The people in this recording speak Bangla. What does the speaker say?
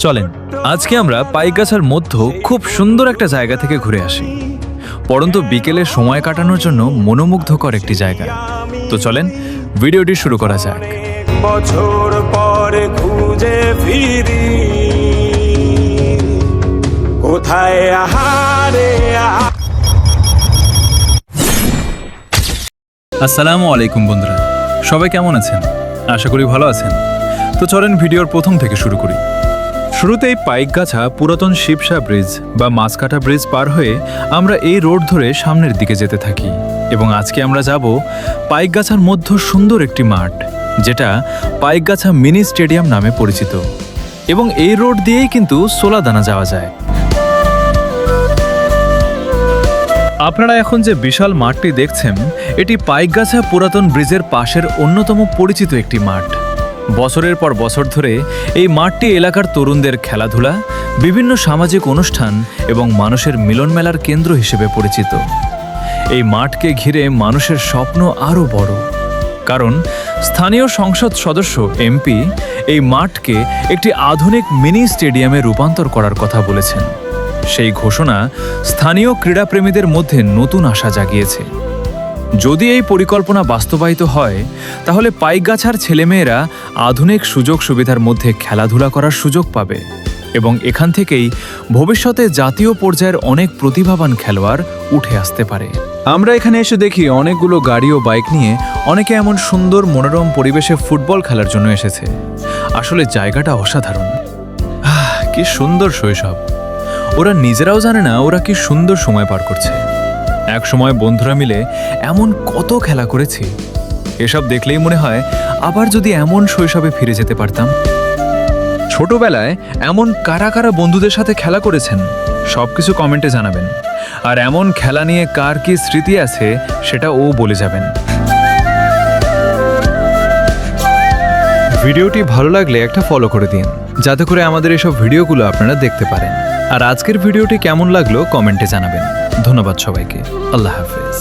চলেন আজকে আমরা পাইকগাছার মধ্য খুব সুন্দর একটা জায়গা থেকে ঘুরে আসি। পরন্তু বিকেলে সময় কাটানোর জন্য মনোমুগ্ধকর একটি জায়গা। তো চলেন ভিডিওটি শুরু করা যাক। বছর পরে খুঁজে ফিরি কোথায় আহারে আসসালামু আলাইকুম বন্ধুরা, সবাই কেমন আছেন? আশা করি ভালো আছেন। তো চলেন ভিডিওর প্রথম থেকে শুরু করি। শুরুতেই পাইকগাছা পুরাতন শিবসা ব্রিজ বা মাছকাটা ব্রিজ পার হয়ে আমরা এই রোড ধরে সামনের দিকে যেতে থাকি এবং আজকে আমরা যাব পাইকগাছার মধ্য সুন্দর একটি মাঠ, যেটা পাইকগাছা মিনি স্টেডিয়াম নামে পরিচিত। এবং এই রোড দিয়েই কিন্তু সোলাদানা যাওয়া যায়। আপনারা এখন যে বিশাল মাঠটি দেখছেন, এটি পাইকগাছা পুরাতন ব্রিজের পাশের অন্যতম পরিচিত একটি মাঠ। বছরের পর বছর ধরে এই মাঠটি এলাকার তরুণদের খেলাধুলা, বিভিন্ন সামাজিক অনুষ্ঠান এবং মানুষের মিলন মেলার কেন্দ্র হিসেবে পরিচিত। এই মাঠকে ঘিরে মানুষের স্বপ্ন আরও বড়, কারণ স্থানীয় সংসদ সদস্য এমপি এই মাঠকে একটি আধুনিক মিনি স্টেডিয়ামে রূপান্তর করার কথা বলেছেন। সেই ঘোষণা স্থানীয় ক্রীড়াপ্রেমীদের মধ্যে নতুন আশা জাগিয়েছে। যদি এই পরিকল্পনা বাস্তবায়িত হয়, তাহলে পাইকগাছার ছেলেমেয়েরা আধুনিক সুযোগ সুবিধার মধ্যে খেলাধুলা করার সুযোগ পাবে এবং এখান থেকেই ভবিষ্যতে জাতীয় পর্যায়ের অনেক প্রতিভাবান খেলোয়াড় উঠে আসতে পারে। আমরা এখানে এসে দেখি অনেকগুলো গাড়ি ও বাইক নিয়ে অনেকে এমন সুন্দর মনোরম পরিবেশে ফুটবল খেলার জন্য এসেছে। আসলে জায়গাটা অসাধারণ। কি সুন্দর শৈশব! ওরা নিজেরাও জানে না ওরা কি সুন্দর সময় পার করছে। এক সময় বন্ধুরা মিলে এমন কত খেলা করেছি, এসব দেখলেই মনে হয় আবার যদি এমন শৈশবে ফিরে যেতে পারতাম। ছোটবেলায় এমন কারা কারা বন্ধুদের সাথে খেলা করেছেন সবকিছু কমেন্টে জানাবেন। আর এমন খেলা নিয়ে কার কি স্মৃতি আছে সেটা ও বলে যাবেন। ভিডিওটি ভালো লাগলে একটা ফলো করে দিন, যাতে করে আমাদের এসব ভিডিওগুলো আপনারা দেখতে পারেন। আর আজকের ভিডিওটি কেমন লাগলো কমেন্টে জানাবেন। ধন্যবাদ সবাইকে। আল্লাহ হাফেজ।